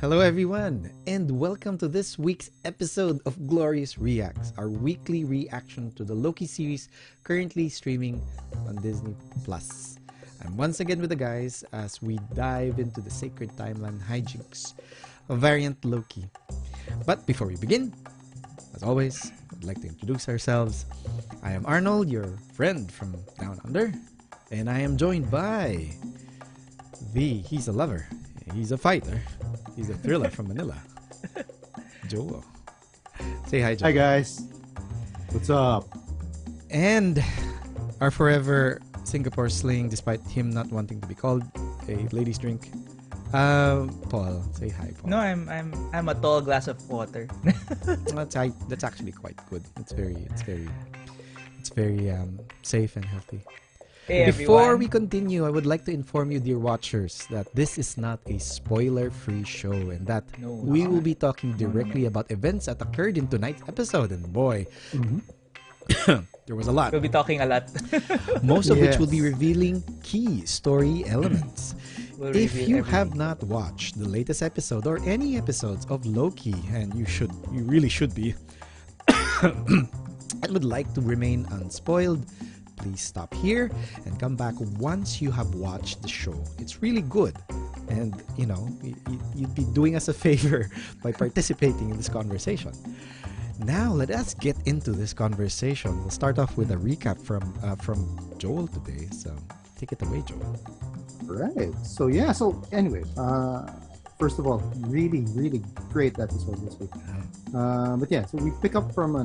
Hello everyone, and welcome to this week's episode of Glorious Reacts, our weekly reaction to the Loki series currently streaming on Disney+. I'm once again with the guys as we dive into the sacred timeline hijinks of variant Loki. But before we begin, as always, I'd like to introduce ourselves. I am Arnold, your friend from Down Under, and I am joined by he's a lover, he's a fighter, he's a thriller from Manila, Joel. Say hi, Joel. Hi guys, what's up? And our forever Singapore sling, despite him not wanting to be called a ladies' drink, Paul. Say hi, Paul. No, I'm a tall glass of water. That's actually quite good. It's very safe and healthy. Hey, Before everyone. we continue, I would like to inform you, dear watchers, that this is not a spoiler-free show and that No, we will be talking directly about events that occurred in tonight's episode. And boy, there was a lot. We'll be talking a lot. Most of which will be Yes. revealing key story elements. We'll If reveal you everything. have not watched the latest episode or any episodes of Loki, and you really should be, and would like to remain unspoiled, please stop here and come back once you have watched the show. It's really good, and you'd be doing us a favor by participating in this conversation. Now let us get into this conversation. We'll start off with a recap from Joel today. So take it away, Joel. Right. So anyway, first of all, really great episode this week. But yeah, so we pick up from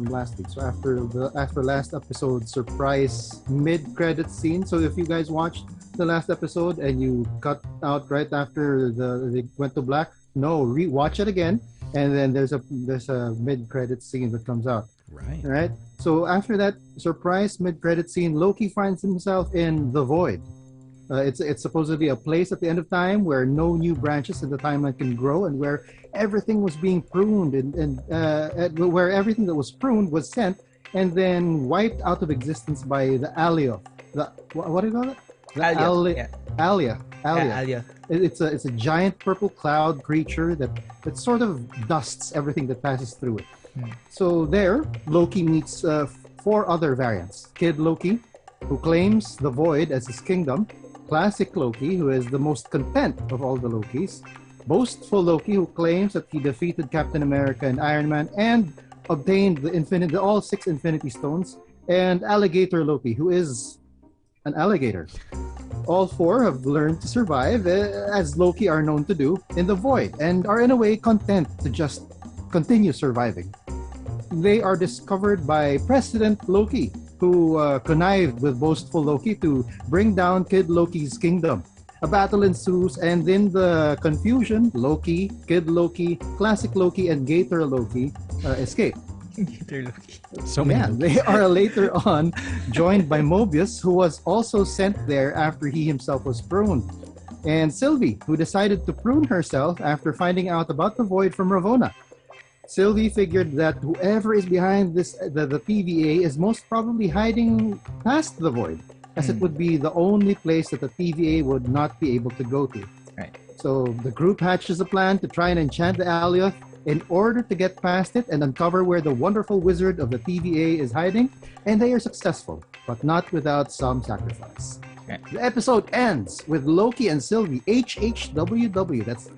last week. So after last episode, surprise mid-credit scene. So if you guys watched the last episode and you cut out right after they went to black, no, watch it again, and then there's a mid-credit scene that comes out. Right. Right. So after that surprise mid-credit scene, Loki finds himself in the void. It's supposedly a place at the end of time where no new branches in the timeline can grow, and where everything was being pruned, and where everything that was pruned was sent and then wiped out of existence by the Alio. What do you call it? The Alia. Alia. Yeah, Alia. It's a giant purple cloud creature that sort of dusts everything that passes through it. So there, Loki meets 4 other variants. Kid Loki, who claims the void as his kingdom. Classic Loki, who is the most content of all the Lokis. Boastful Loki, who claims that he defeated Captain America and Iron Man and obtained all 6 Infinity Stones. And Alligator Loki, who is an alligator. All 4 have learned to survive, as Loki are known to do, in the void, and are in a way content to just continue surviving. They are discovered by President Loki, who connived with boastful Loki to bring down Kid Loki's kingdom. A battle ensues, and in the confusion, Loki, Kid Loki, Classic Loki, and Gator Loki escape. Gator Loki. So many. Yeah, they are later on joined by Mobius, who was also sent there after he himself was pruned. And Sylvie, who decided to prune herself after finding out about the void from Ravonna. Sylvie figured that whoever is behind the TVA is most probably hiding past the void, as it would be the only place that the TVA would not be able to go to. Right. So the group hatches a plan to try and enchant the Alioth in order to get past it and uncover where the wonderful wizard of the TVA is hiding, and they are successful, but not without some sacrifice. Right. The episode ends with Loki and Sylvie HHWW, that's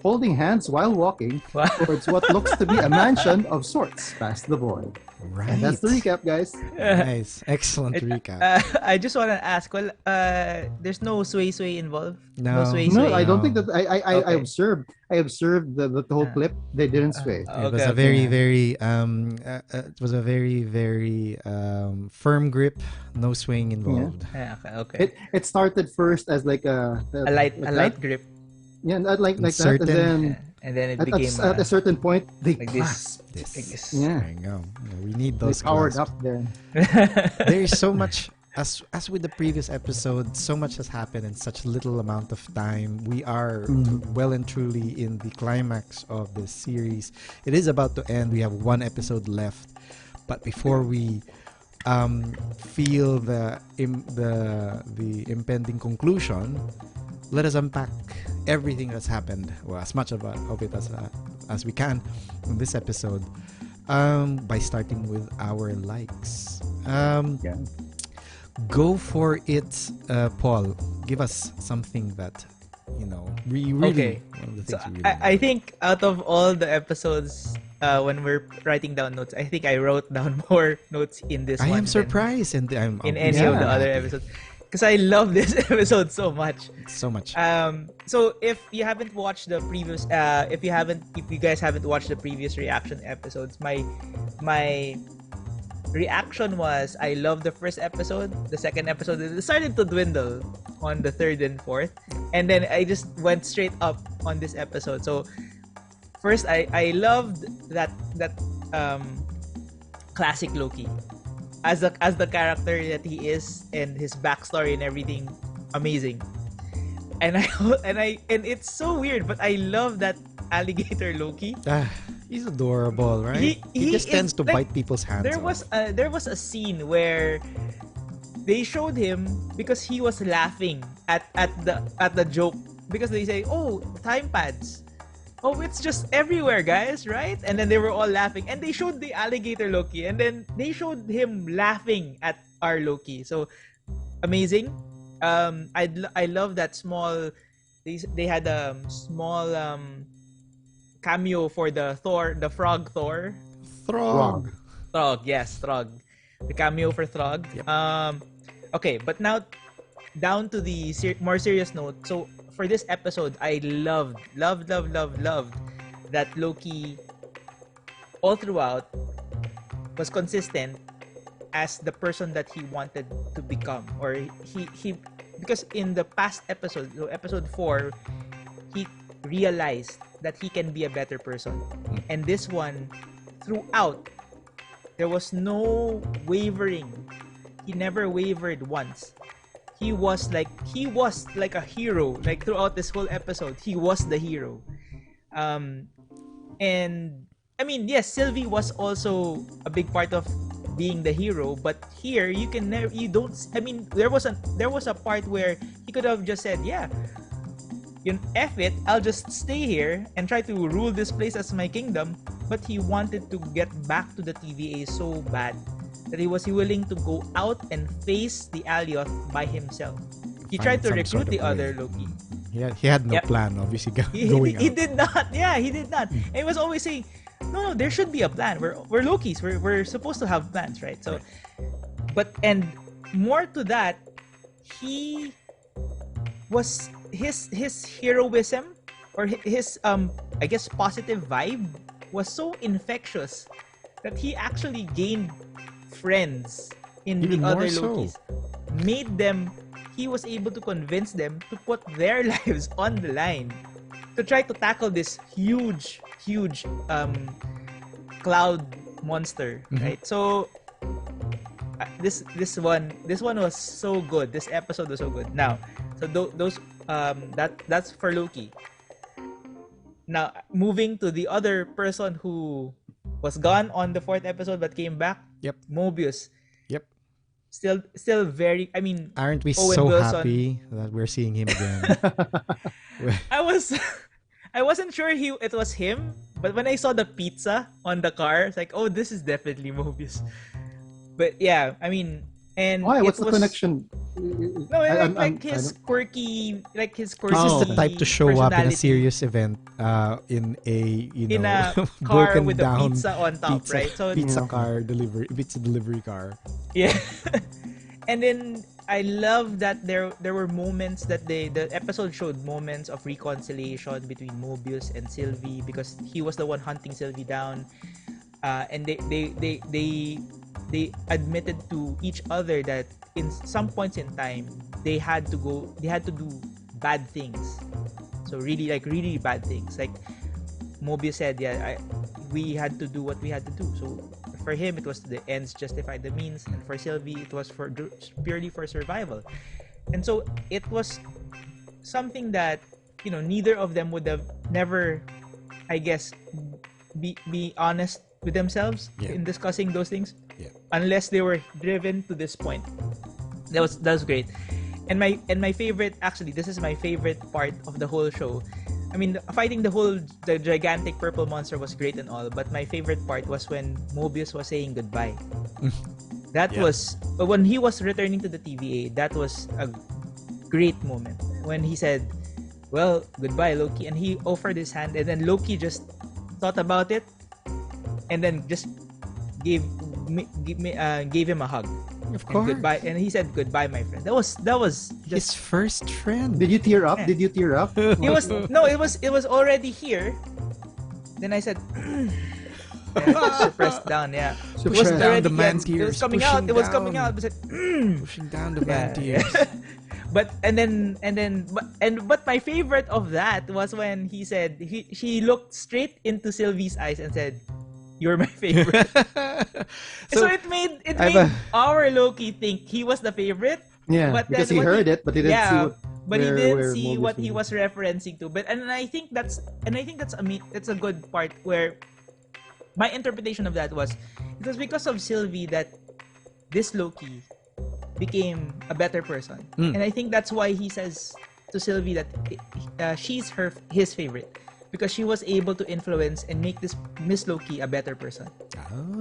holding hands while walking Wow. towards what looks to be a mansion of sorts past the void. Right. And that's the recap, guys. Nice. Excellent recap. I just want to ask, there's no sway involved? No. sway. No, I don't No. think that I Okay. observed the whole clip. They didn't sway. It was Okay, a very, okay. very firm grip, no swing involved. Yeah, okay. It started first as like A light grip. Yeah, not like that, Certain- And then it and then became at a certain point they like this. This. Like this. Yeah. There you go. Yeah, we need they those powered grasps. up there. There is so much, as with the previous episode, so much has happened in such little amount of time. We are well and truly in the climax of this series. It is about to end. We have 1 episode left, but before we feel the impending conclusion, let us unpack everything that's happened, well, as much of it as we can in this episode, by starting with our likes. Yeah. Go for it, Paul. Give us something that really Okay. one of the So things you really I think out of all the episodes, when we're writing down notes, I think I wrote down more notes in this I one am than surprised, and I'm in obviously any of the happy. other episodes, because I love this episode so much. So much. So if you haven't watched the previous, if you guys haven't watched the previous reaction episodes, my reaction was I love the first episode. The second episode it started to dwindle on the third and fourth, and then I just went straight up on this episode. So first, I loved that classic Loki as the character that he is, and his backstory and everything, amazing. And and it's so weird, but I love that alligator Loki. He's adorable, right? He just is, tends to like, bite people's hands there off. was a scene where they showed him because he was laughing at the joke, because they say, "Oh, time pads. Oh, it's just everywhere, guys, right?" And then they were all laughing, and they showed the alligator Loki, and then they showed him laughing at our Loki. So amazing. I love that small. They had a small cameo for the frog Thor. Throg. Throg, yes, Throg. The cameo for Throg. Yep. Okay, but now down to the more serious note. So for this episode, I loved that Loki all throughout was consistent as the person that he wanted to become, or he because in the past episode, so episode 4, he realized that he can be a better person. And this one, throughout, there was no wavering. He never wavered once. He was like a hero. Like throughout this whole episode, he was the hero. And I mean, yes, Sylvie was also a big part of being the hero, but here you can never, you don't. I mean, there was a part where he could have just said, "Yeah, F it, I'll just stay here and try to rule this place as my kingdom." But he wanted to get back to the TVA so bad that he was willing to go out and face the Alioth by himself. He tried to Find some recruit sort the of other way. Loki. He had no Yep. plan, obviously, He going out. did not. Yeah, he did not. And he was always saying, no, there should be a plan. We're Lokis. We're supposed to have plans, right? So, but and more to that, he was his heroism, or his I guess positive vibe was so infectious that he actually gained friends in Even the other more so. Lokis. Made them. He was able to convince them to put their lives on the line to try to tackle this huge cloud monster, right? So this one was so good. This episode was so good. Now, so those that's for Loki. Now, moving to the other person who was gone on the 4th episode but came back. Yep. Mobius. Yep. Still very. I mean, Aren't we Owen so Wilson. happy that we're seeing him again? I wasn't sure it was him, but when I saw the pizza on the car, it's like, oh, this is definitely Mobius. But yeah, I mean, and Why? What's it the was, connection? No, his quirky. He's the type to show up in a serious event, in a in a car broken with down a pizza on top, right? So pizza Yeah. delivery car. yeah. And then I love that there were moments that the episode showed moments of reconciliation between Mobius and Sylvie, because he was the one hunting Sylvie down, and they admitted to each other that in some points in time they had to do bad things. So really bad things. Like Mobius said, we had to do what we had to do. So for him, it was the ends justify the means, and for Sylvie, it was purely for survival. And so it was something that neither of them would have never, I guess, be honest with themselves in discussing those things. Yeah. unless they were driven to this point. That was great. And my favorite, actually, this is my favorite part of the whole show. I mean, fighting the gigantic purple monster was great and all, but my favorite part was when Mobius was saying goodbye. That was when he was returning to the TVA. That was a great moment when he said, "Well, goodbye, Loki," and he offered his hand, and then Loki just thought about it, and then just gave him a hug. Of course. And goodbye, and he said goodbye, my friend. That was his just. first friend. Did you tear up? Yeah. Did you tear up? It was already here. Then I said, pressed down. Yeah, So it was pressed down the already- man It tears. was coming out. Pushing It was down. coming out. I said, Pushing down the man yeah. tears. but my favorite of that was when he said she looked straight into Sylvie's eyes and said, "You're my favorite." so it made our Loki think he was the favorite. Yeah, But because then he what heard it, but he didn't see what. But he where- didn't where see Mobius what he was. was referencing to. But I think that's a good part where my interpretation of that was it was because of Sylvie that this Loki became a better person. And I think that's why he says to Sylvie that she's his favorite, because she was able to influence and make this Miss Loki a better person,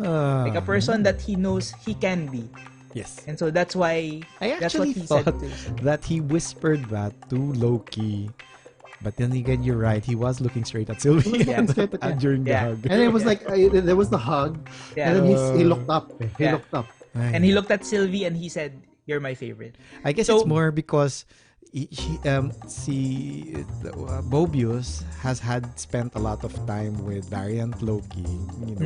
like a person that he knows he can be. Yes. And so that's why I that's what actually he said thought to that he whispered that to Loki. But then again, you're right. He was looking straight at Sylvie Yeah. Straight at- during the Yeah. hug. And it was like there was the hug, Yeah. and then he looked up. He Yeah. looked up. And he looked at Sylvie and he said, "You're my favorite." I guess So- it's more because Mobius has spent a lot of time with variant Loki,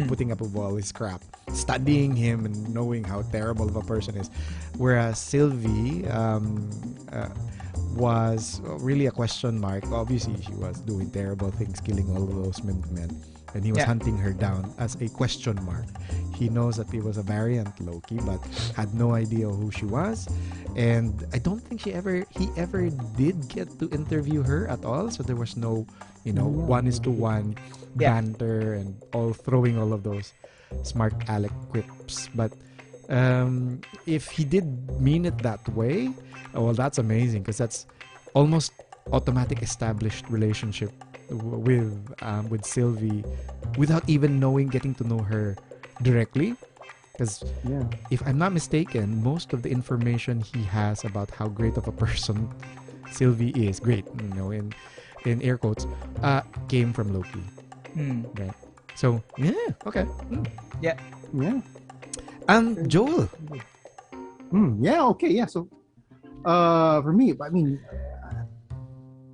putting up with all his crap, studying him and knowing how terrible of a person is. Whereas Sylvie was really a question mark. Obviously, she was doing terrible things, killing all those men. And he was hunting her down as a question mark. He knows that it was a variant Loki, but had no idea who she was. And I don't think he ever did get to interview her at all. So there was no, 1:1 banter and all throwing all of those smart Alec quips. But if he did mean it that way, well, that's amazing, because that's almost automatic established relationship with Sylvie without even getting to know her directly. Because if I'm not mistaken, most of the information he has about how great of a person Sylvie is, in air quotes, came from Loki. Right. So okay. Yeah. Joel. Okay. So for me, I mean,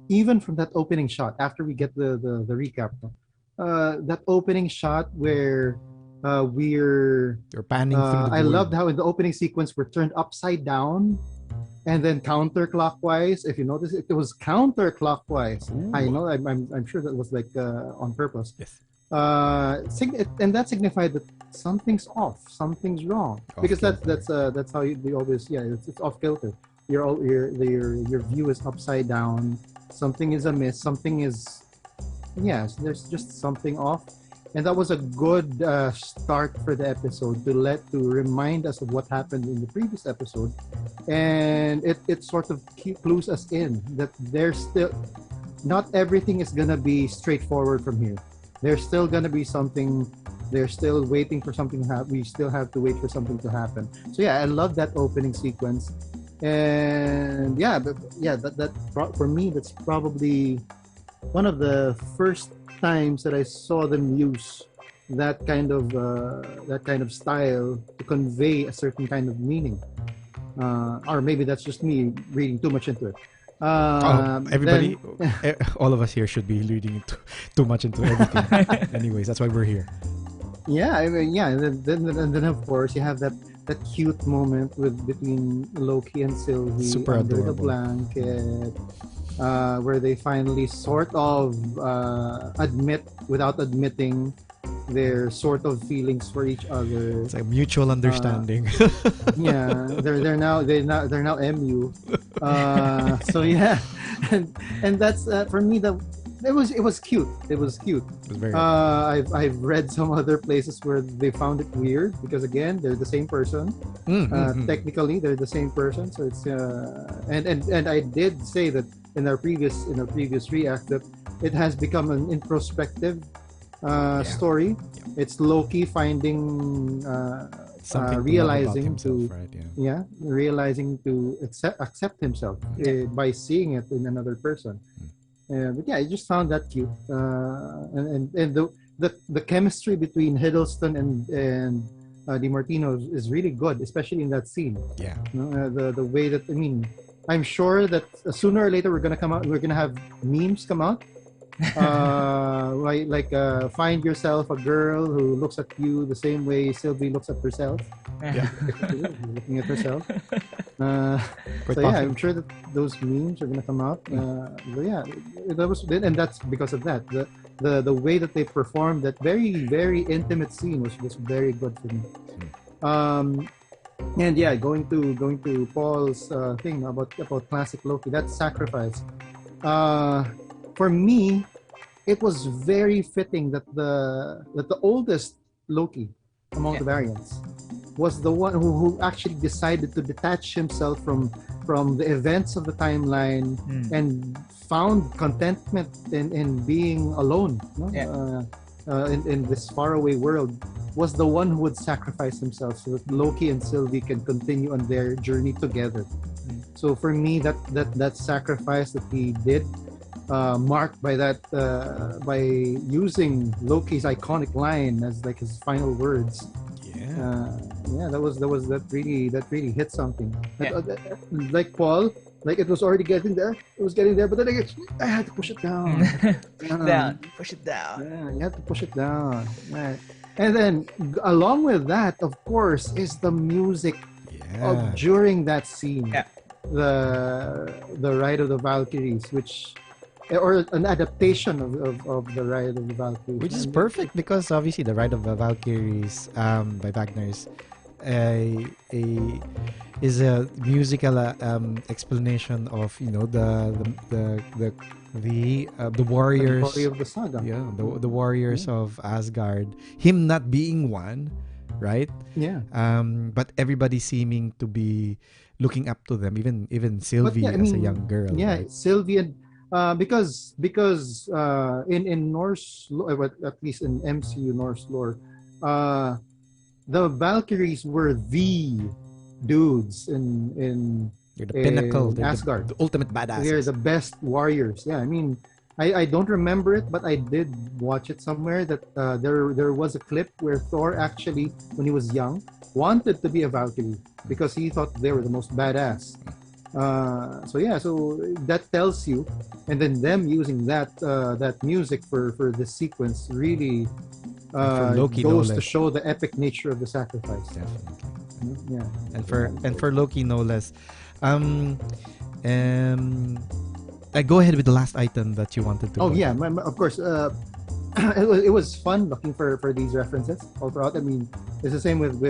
even from that opening shot, after we get the recap, that opening shot where you're panning through the I wood. loved how in the opening sequence we're turned upside down and then counterclockwise. If you notice, it was counterclockwise. I know, I'm sure that was like on purpose. Yes. And that signified that something's off, something's wrong, because that's how we always it's off kilter. Your view is upside down. Something is amiss. Something is there's just something off. And that was a good start for the episode to remind us of what happened in the previous episode, and it sort of clues us in that there's still not everything is gonna be straightforward from here. There's still gonna be something. They're still waiting for something to happen. We still have to wait for something to happen. So I love that opening sequence, and that for me that's probably one of the first times that I saw them use that kind of style to convey a certain kind of meaning, or maybe that's just me reading too much into it. Everybody, all of us here should be reading too much into everything. Anyways, that's why we're here. And then of course you have that cute moment between Loki and Sylvie Super under adorable. the blanket, where they finally sort of admit without admitting their sort of feelings for each other. It's like mutual understanding. They're now MU. And that's for me it was cute. It was cute. It was very I've read some other places where they found it weird because again they're the same person. Technically they're the same person, so it's and I did say that in our previous react that it has become an introspective story. Yeah. It's Loki finding realizing to right? realizing to accept himself by seeing it in another person. But yeah, I just found that cute, and the chemistry between Hiddleston and DiMartino is really good, especially in that scene. Yeah, the way that I'm sure that sooner or later we're gonna have memes come out. Find yourself a girl who looks at you the same way Sylvie looks at herself. Yeah. Looking at herself. So yeah, I'm sure that those memes are gonna come out. But yeah, and that's because of that. The way that they performed that very, very intimate scene was very good for me. And yeah, going to Paul's thing about classic Loki, that sacrifice. For me, it was very fitting that the oldest Loki among the variants was the one who actually decided to detach himself from the events of the timeline and found contentment in being alone. In this faraway world, was the one who would sacrifice himself so that Loki and Sylvie can continue on their journey together. So for me, that sacrifice that he did, marked by that by using Loki's iconic line as like his final words. That really hit something. Like Paul, like it was already getting there. It was getting there, but then I had to push it down. Push it down. Yeah, you have to push it down. Right. And then along with that, of course, is the music during that scene. Yeah. The Ride of the Valkyries, or an adaptation of the Ride of the Valkyries, which is perfect because obviously the Ride of the Valkyries by Wagner is a musical explanation of the warriors, the story of the saga. The warriors of Asgard, him not being one, right? But everybody seeming to be looking up to them, even Sylvie as a young girl. Right? Sylvie and because in Norse, at least in MCU Norse lore, the Valkyries were the dudes in they're the pinnacle, they're Asgard, the ultimate badasses. They're the best warriors. Yeah, I don't remember it, but I did watch it somewhere that there was a clip where Thor actually, when he was young, wanted to be a Valkyrie because he thought they were the most badass. So that tells you, and then them using that music for this sequence really Loki, goes to show the epic nature of the sacrifice. Definitely. Yeah. And for Loki no less. Go ahead with the last item that you wanted to. Of course. It was fun looking for these references all throughout. It's the same with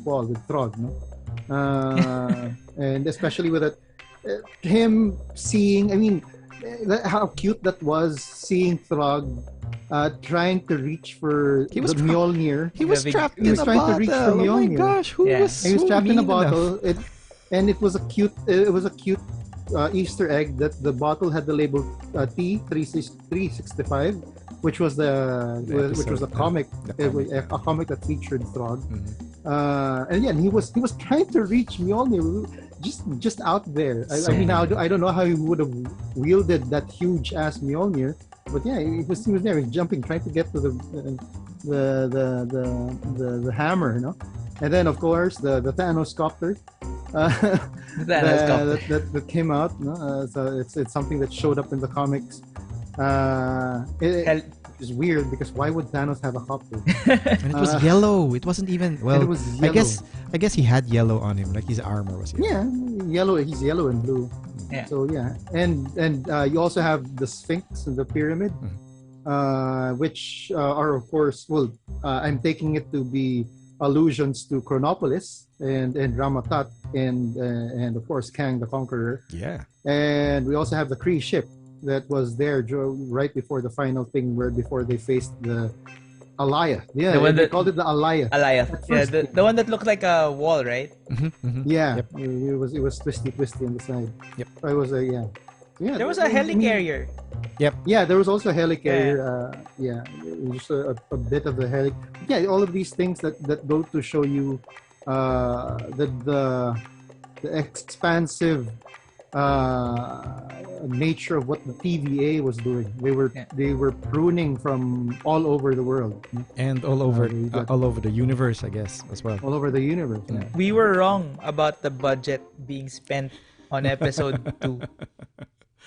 Paul, with Throg, no? And especially with it, him seeing, how cute that was, seeing Throg trying to reach for the Mjolnir. He was trapped in a trying bottle. To reach for Mjolnir. Oh my gosh, he was trapped in a bottle. Enough. And it was a cute Easter egg that the bottle had the label T365, which was a comic, a comic that featured Throg. And he was trying to reach Mjolnir, just out there. I don't know how he would have wielded that huge ass Mjolnir, but he was there, jumping, trying to get to the hammer, And then of course the Thanos copter. That came out. So it's something that showed up in the comics. It is weird because why would Thanos have a copter? And it was yellow. It wasn't even it was yellow. I guess he had yellow on him, like his armor was yellow. Yeah, yellow. He's yellow and blue. Yeah. So and you also have the Sphinx and the pyramid, which are of course. I'm taking it to be allusions to Chronopolis and Ramatat and of course Kang the Conqueror. Yeah. And we also have the Kree ship, that was there right before the final thing, where before they faced the Alaya. Yeah, The one they that- called it the Alaya. Alaya. At Yeah, first, the one that looked like a wall, right? Yeah, Yep. it was twisty on the side. Yep. It was a yeah. There was a helicarrier. Yeah, there was also a helicarrier. Yeah, it was just a bit of the heli. Yeah, all of these things that go to show you the expansive nature of what the TVA was doing. They were pruning from all over the world, And all over the universe, I guess, as well. all over the universe. Yeah. We were wrong about the budget being spent on episode 2.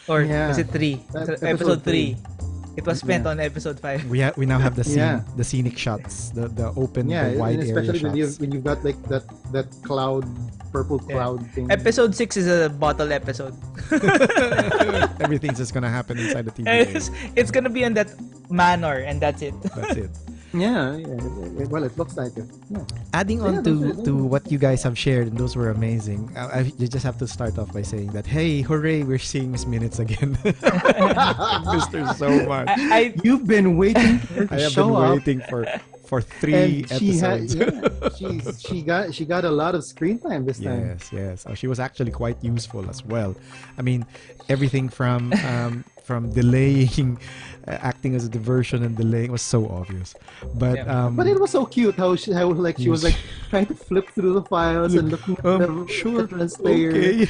Or Yeah. was it 3? Episode Episode 3. It was spent Yeah. on episode 5. We now have the Yeah. scenic shots, the open, Yeah, the wide and area especially shots. when you've got like that cloud, purple cloud thing. Episode 6 is a bottle episode. Everything's just gonna happen inside the TV. It's gonna be on that manor, and that's it. That's it. Yeah. Well, it looks like it. Yeah. Adding Yeah, on those are- to what you guys have shared, and those were amazing. You just have to start off by saying that, hey, hooray, we're seeing Miss Minutes again. Missed her so much. You've been waiting for her to I have show been up. waiting for 3 And she episodes. she got a lot of screen time this time. Yes. She was actually quite useful as well. I mean, everything from delaying, acting as a diversion and delaying was so obvious. But Yeah. But it was so cute how she was like trying to flip through the files and looking at the sure, translator. okay.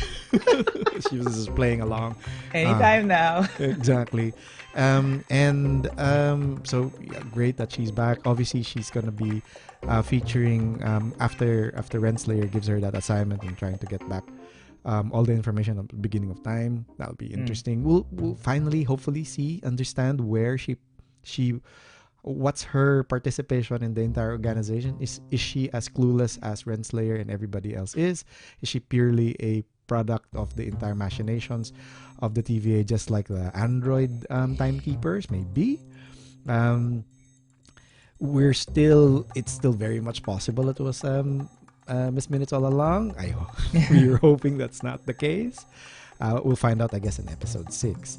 She was just playing along. Anytime now. Exactly. So yeah, great that she's back. Obviously, she's gonna be featuring after Renslayer gives her that assignment and trying to get back all the information at the beginning of time. That'll be interesting. We'll finally, hopefully, understand where she what's her participation in the entire organization. Is she as clueless as Renslayer and everybody else is? Is she purely a product of the entire machinations of the TVA, just like the android timekeepers? Maybe. It's still very much possible it was Miss Minutes all along. We're hoping that's not the case. We'll find out, I guess, in episode 6.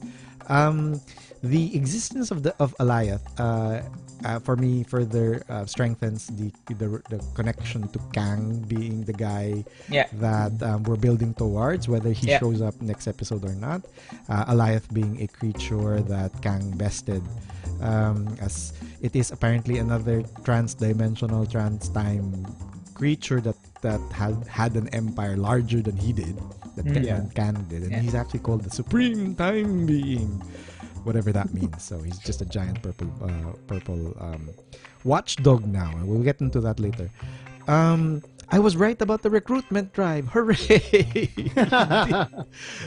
The existence of Alaya, for me, further strengthens the connection to Kang being the guy that we're building towards, whether he shows up next episode or not. Alioth being a creature that Kang bested, as it is apparently another trans-dimensional, trans-time creature that had an empire larger than he did, that Kang did, and he's actually called the Supreme Time Being, whatever that means. So he's just a giant purple watchdog now, and we'll get into that later. I was right about the recruitment drive. Hooray!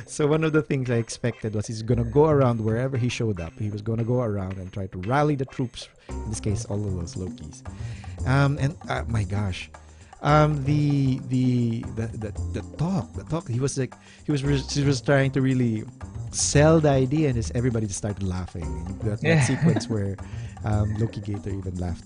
So one of the things I expected was he's gonna go around wherever he showed up. He was gonna go around and try to rally the troops. In this case, all of those Lokis. My gosh. The talk. He was trying to really sell the idea, and just everybody just started laughing. That sequence where Loki Gator even laughed.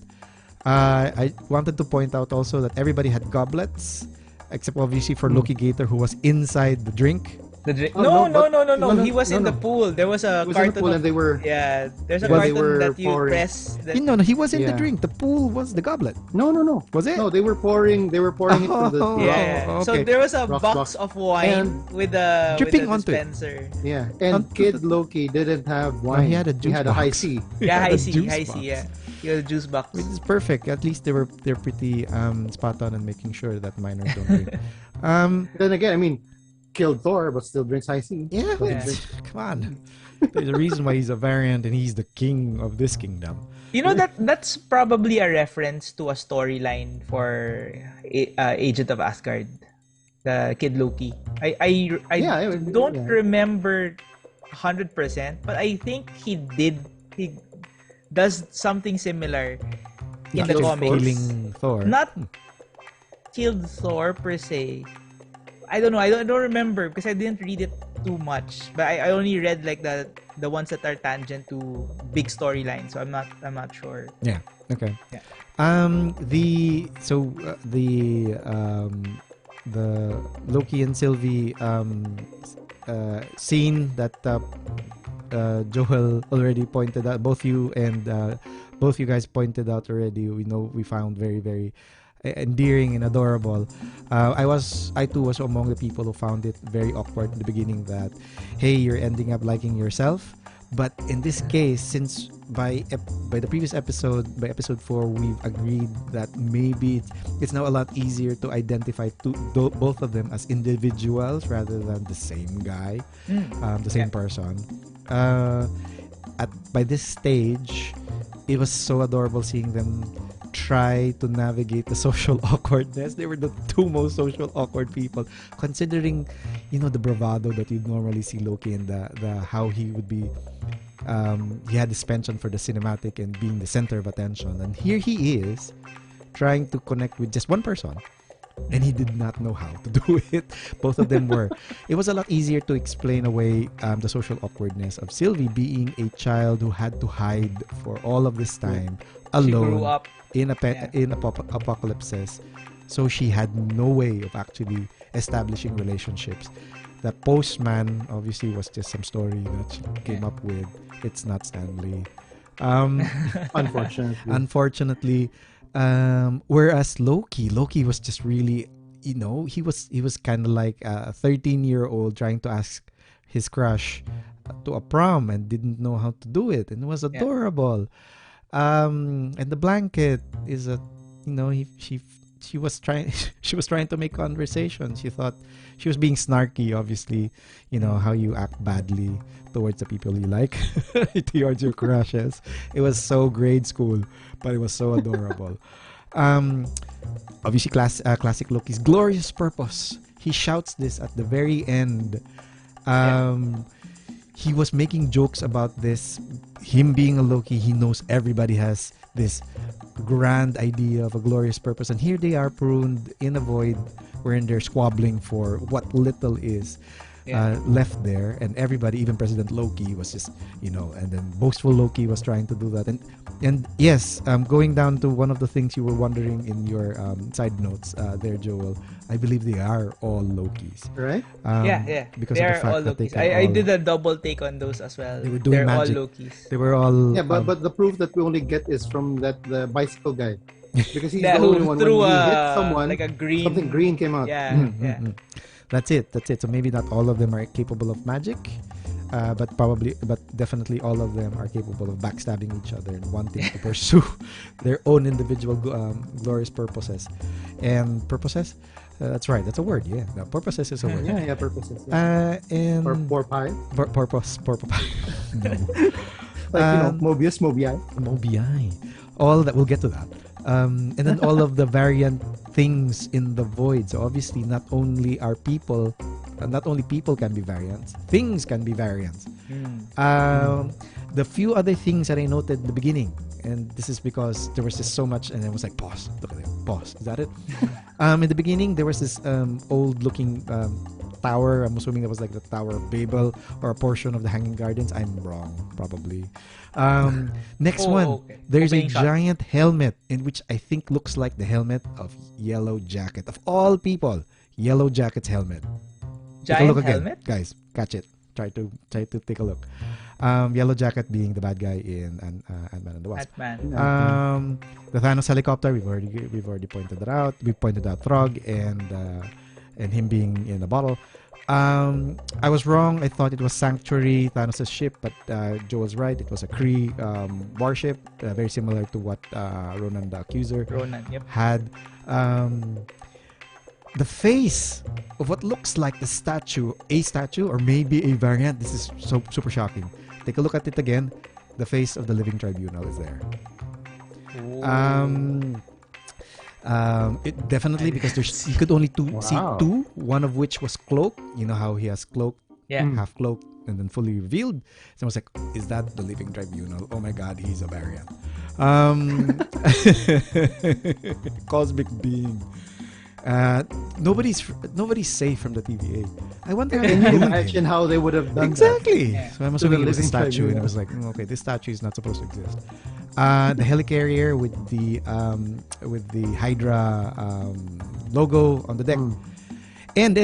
I wanted to point out also that everybody had goblets, except obviously for Loki Gator, who was inside the drink. The drink. Oh, No. He was in the pool. There was a carton. And they were there's a Well, they carton were that you pouring. press. No, he was in the Yeah. drink. The pool was the goblet. no. Was it? No, they were pouring it from the Yeah. Oh, So okay. there was a Rocks, box rocks. of wine with a Dripping onto it. dispenser. Yeah, and Kid Loki didn't have wine. he had a juice high box. C. Yeah, A high C, juice high box. C. Yeah, he had a juice box. Which is perfect. At least they're pretty spot on in making sure that minors don't drink. Then again, I mean, killed Thor, but still drinks high C. Yeah, So Yeah. come on. There's a reason why he's a variant and he's the king of this kingdom. You know that's probably a reference to a storyline for Agent of Asgard, the Kid Loki. I don't yeah. remember 100%, but I think he does something similar in Not the just comics. killing Thor. Not killed Thor per se. I don't know. I don't remember because I didn't read it too much. But I only read like the ones that are tangent to big storylines. So I'm not sure. Yeah. Okay. Yeah. The Loki and Sylvie scene that Joel already pointed out, both you guys pointed out already. We found very, very endearing and adorable. I too was among the people who found it very awkward in the beginning that, hey, you're ending up liking yourself. But in this case, since by the previous episode, by episode 4, we've agreed that maybe it's now a lot easier to identify both of them as individuals rather than the same guy, the same person. By this stage, it was so adorable seeing them try to navigate the social awkwardness. They were the two most social awkward people, considering the bravado that you'd normally see Loki and the how he would be. He had this penchant for the cinematic and being the center of attention, and here he is trying to connect with just one person, and he did not know how to do it. Both of them were. It was a lot easier to explain away the social awkwardness of Sylvie being a child who had to hide for all of this time alone. She grew up in apocalypses, so she had no way of actually establishing relationships. The postman obviously was just some story that she came up with. It's not Stanley. Unfortunately, whereas Loki was just really, he was kind of like a 13-year-old trying to ask his crush to a prom and didn't know how to do it, and it was adorable. And the blanket is she was trying to make conversation. She thought she was being snarky, obviously, how you act badly towards the people you like, towards your crushes. It was so grade school, but it was so adorable. Obviously, classic Loki's glorious purpose. He shouts this at the very end. He was making jokes about this. Him being a Loki, he knows everybody has this grand idea of a glorious purpose, and here they are pruned in a void wherein they're squabbling for what little is left there, and everybody, even President Loki, was just and then boastful Loki was trying to do that, and yes, going down to one of the things you were wondering in your side notes there, Joel, I believe they are all Lokis, right? Because they of the are fact all that Lokis. they I did a double take on those as well. They were doing magic. All Lokis. They were all but the proof that we only get is from the bicycle guy, because he's Yeah, the only one when threw he hit someone, like a green, something green came out. That's it. So maybe not all of them are capable of magic, but definitely all of them are capable of backstabbing each other and wanting to pursue their own individual glorious purposes. And purposes? That's right. That's a word. Yeah. No, purposes is a word. Yeah, purposes. Yeah. And or pie. Purpose. No. Like Mobius, Mobii. All that, we'll get to that. And then all of the variant things in the void. So obviously, not only people can be variants, things can be variants. The few other things that I noted in the beginning, and this is because there was just so much, and I was like, pause. Look at it. Pause. Is that it? In the beginning, there was this old-looking tower. I'm assuming that was like the Tower of Babel or a portion of the Hanging Gardens. I'm wrong, probably. Next one, okay. there's a giant helmet in which I think looks like the helmet of Yellow Jacket. Of all people, Yellow Jacket's helmet. Take a look again, helmet? guys. Catch it. Try to take a look. Yellow Jacket being the bad guy in Ant-Man and the Wasp. The Thanos helicopter. We've already pointed that out. We pointed out Throg and him being in a bottle. I was wrong. I thought it was Sanctuary, Thanos' ship, but Joe was right. It was a Kree warship, very similar to what Ronan the Accuser had. The face of what looks like a statue, or maybe a variant. This is so super shocking. Take a look at it again. The face of the Living Tribunal is there. It definitely, because you could only see two, one of which was cloaked. You know how he has cloaked, half cloaked, and then fully revealed. So I was like, is that the Living Tribunal? Oh my God, he's a variant. Cosmic being. Nobody's safe from the TVA. I wonder how Can you imagine how they would have done exactly. that? So I'm assuming it was a statue, and I was like, okay, this statue is not supposed to exist. The helicarrier with the Hydra logo on the deck. And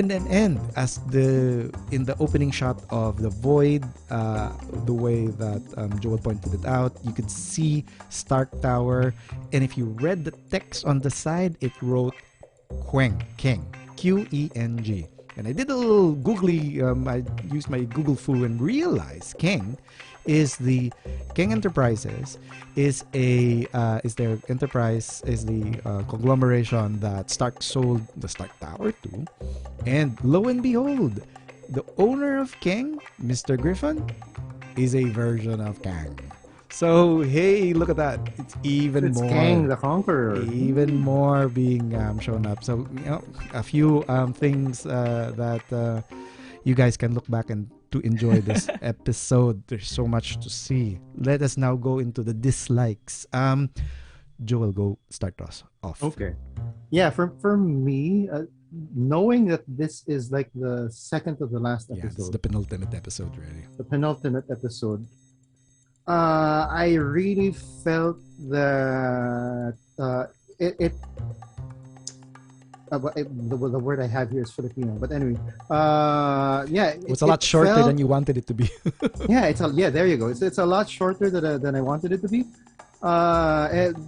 as in the opening shot of the void, the way that Joel pointed it out, you could see Stark Tower, and if you read the text on the side, it wrote Queng, King, Qeng. And I did a little googly. I used my Google foo and realized King Enterprises is their enterprise, is the conglomeration that Stark sold the Stark Tower to, and lo and behold, the owner of King, Mr. Griffin, is a version of Kang. So hey, look at that! It's more Kang the Conqueror, even more being shown up. So a few things that you guys can look back and to enjoy this episode. There's so much to see. Let us now go into the dislikes. Joel, go start us off. Okay. Yeah, for me, knowing that this is like the second to the last episode. Yeah, it's the penultimate episode, really. The penultimate episode. I really felt that the word I have here is Filipino, but anyway, it's a lot shorter than you wanted it to be. There you go. It's a lot shorter than I wanted it to be,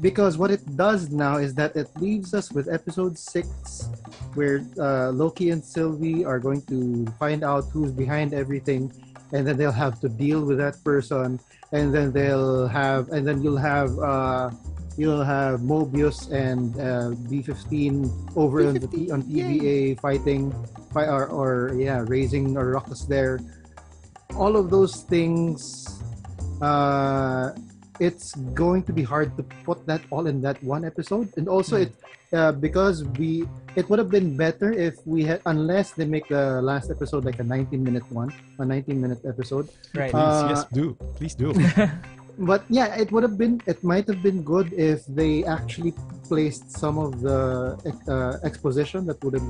because what it does now is that it leaves us with episode 6, where Loki and Sylvie are going to find out who's behind everything, and then they'll have to deal with that person, and then you'll have Mobius and B-15 over on TVA fighting, raising a ruckus there. All of those things, it's going to be hard to put that all in that one episode. And also because it would have been better if we had, unless they make the last episode like a 19-minute episode. Right. Please do. But yeah, it might have been good if they actually placed some of the exposition that would have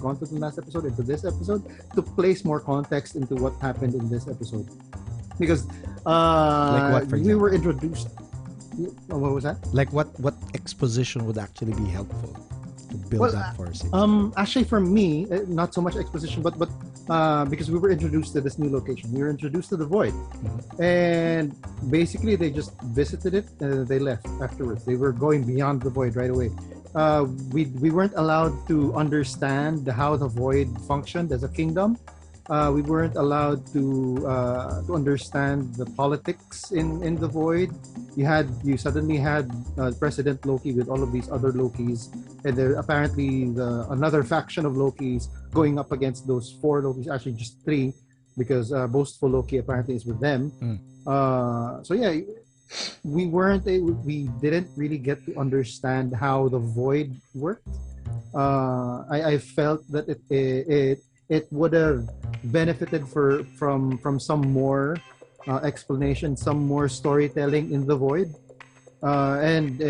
gone to the last episode into this episode, to place more context into what happened in this episode. Because like what, for we were introduced. What was that? Like what exposition would actually be helpful to build up for us? Actually, for me, not so much exposition, but because we were introduced to this new location, we were introduced to the Void, and basically they just visited it and they left afterwards. They were going beyond the Void right away. We weren't allowed to understand how the Void functioned as a kingdom. We weren't allowed to understand the politics in the Void. You suddenly had President Loki with all of these other Lokis, and there apparently another faction of Lokis going up against those 4 Lokis, actually just 3, because Boastful Loki apparently is with them. We didn't really get to understand how the Void worked. I felt that it would have benefited from some more explanation, some more storytelling in the Void, and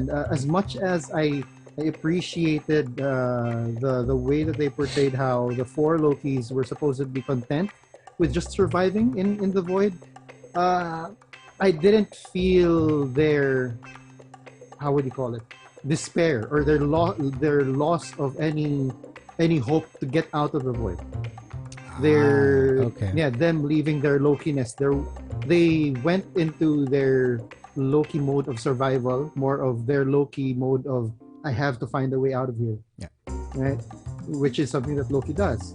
as much as I appreciated the way that they portrayed how the 4 Lokis were supposedly content with just surviving in the Void, I didn't feel their, how would you call it, despair, or their loss of any hope to get out of the Void. Them leaving their Loki-ness. They went into their Loki mode of survival, more of their Loki mode of, I have to find a way out of here. Yeah. Right? Which is something that Loki does.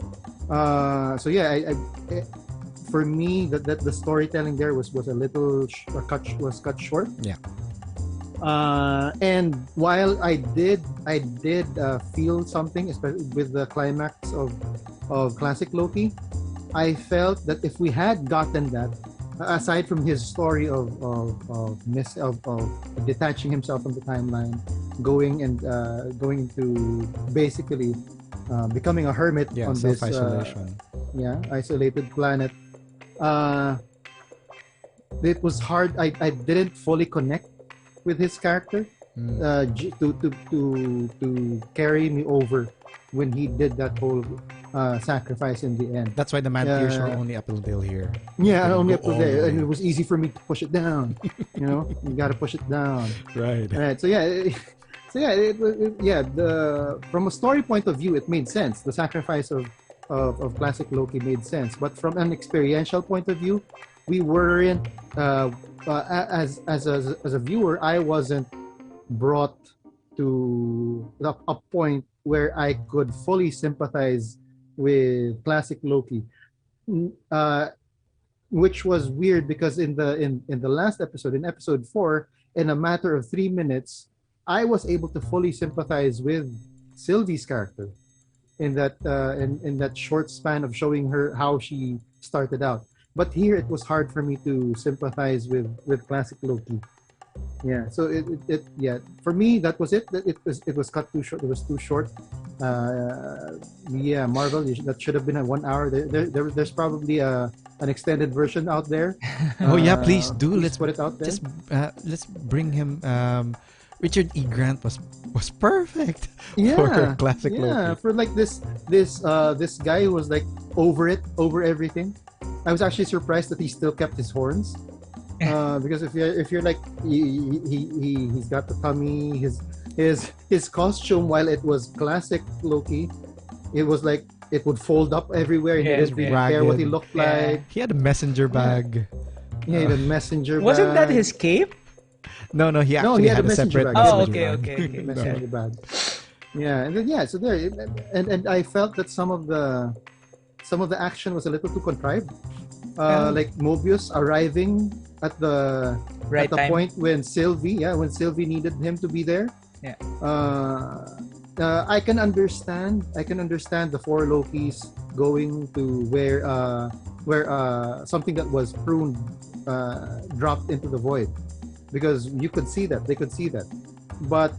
For me, that the storytelling there was a little cut short. Yeah. And while I did feel something, especially with the climax of classic Loki, I felt that if we had gotten that, aside from his story of detaching himself from the timeline, going into basically becoming a hermit on this isolated planet, it was hard. I didn't fully connect with his character to carry me over when he did that whole sacrifice in the end. That's why the man tears are only up until here. Yeah, only up to there, and it was easy for me to push it down. You got to push it down. Right. So yeah, from a story point of view, it made sense. The sacrifice of classic Loki made sense. But from an experiential point of view, we weren't as a viewer, I wasn't brought to a point where I could fully sympathize with classic Loki. Uh, which was weird because in the last episode, in episode 4, in a matter of 3 minutes, I was able to fully sympathize with Sylvie's character in that short span of showing her how she started out. But here it was hard for me to sympathize with classic Loki. Yeah, so yeah, for me that was it. It was cut too short. It was too short. Yeah, Marvel, that should have been a 1 hour. There's probably an extended version out there. Oh yeah, please do. Please Let's put it out there. Just let's bring him. Richard E. Grant was perfect for classic yeah, Loki. for like this guy who was like over everything. I was actually surprised that he still kept his horns. Because if you're like he's got the tummy, his costume, while it was classic Loki, it was like it would fold up everywhere and he didn't really care what he looked like. He had a messenger bag. Yeah, he had a messenger bag. Wasn't that his cape? No, he actually had a messenger separate bag. Oh, messenger okay. bag. Messenger bag. Yeah, and then so there, and I felt that some of the action was a little too contrived. Like Mobius arriving at the Right time. point when Sylvie needed him to be there. Yeah. I can understand the 4 Lokis going to where something that was pruned dropped into the void, because they could see that. But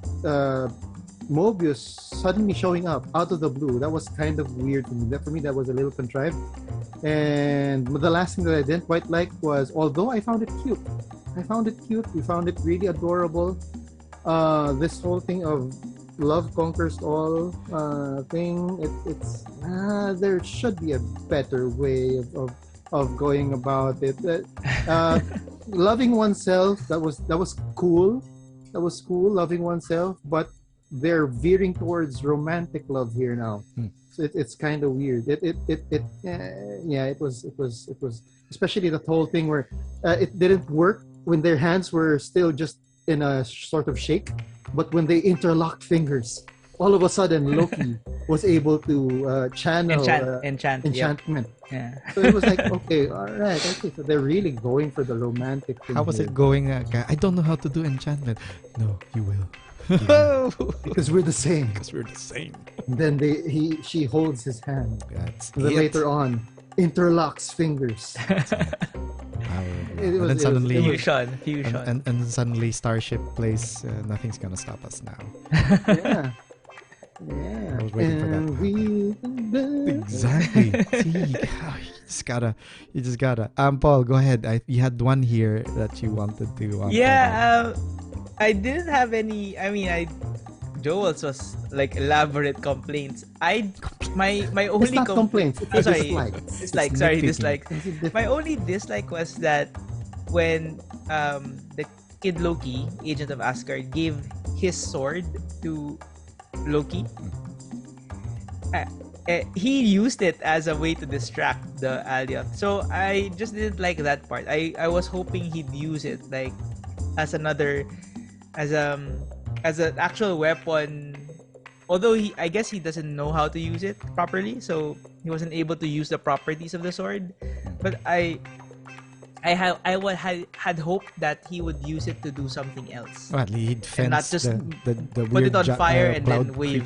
Mobius suddenly showing up out of the blue, that was kind of weird to me. For me, that was a little contrived. And the last thing that I didn't quite like was, although I found it cute, we found it really adorable. This whole thing of love conquers all thing. It's there should be a better way of going about it. Loving oneself, that was cool. Loving oneself, but they're veering towards romantic love here now. So it's kind of weird. It was especially that whole thing where it didn't work when their hands were still just in a sort of shake, but when they interlocked fingers, all of a sudden Loki was able to channel enchantment. Yeah. So it was like, okay, all right, okay, so they're really going for the romantic thing. How was it going? I don't know how to do enchantment. No, you will. Yeah. Because we're the same. And then she holds his hand. That's and then later on, interlocks fingers. And then suddenly fusion. And then suddenly Starship plays Nothing's Gonna Stop Us Now. Yeah. I was waiting for that. Exactly. See, you just gotta. Paul, go ahead. You had one here that you wanted to. I didn't have any. I mean, Joel's was like elaborate complaints. My only it's not complaints. It's dislike. My only dislike was that when the kid Loki, agent of Asgard, gave his sword to Loki, he used it as a way to distract the alien. So I just didn't like that part. I was hoping he'd use it like as an actual weapon. Although I guess he doesn't know how to use it properly, so he wasn't able to use the properties of the sword. But I had hoped that he would use it to do something else. Well, he'd fence and not just the put weird it on fire and then wave.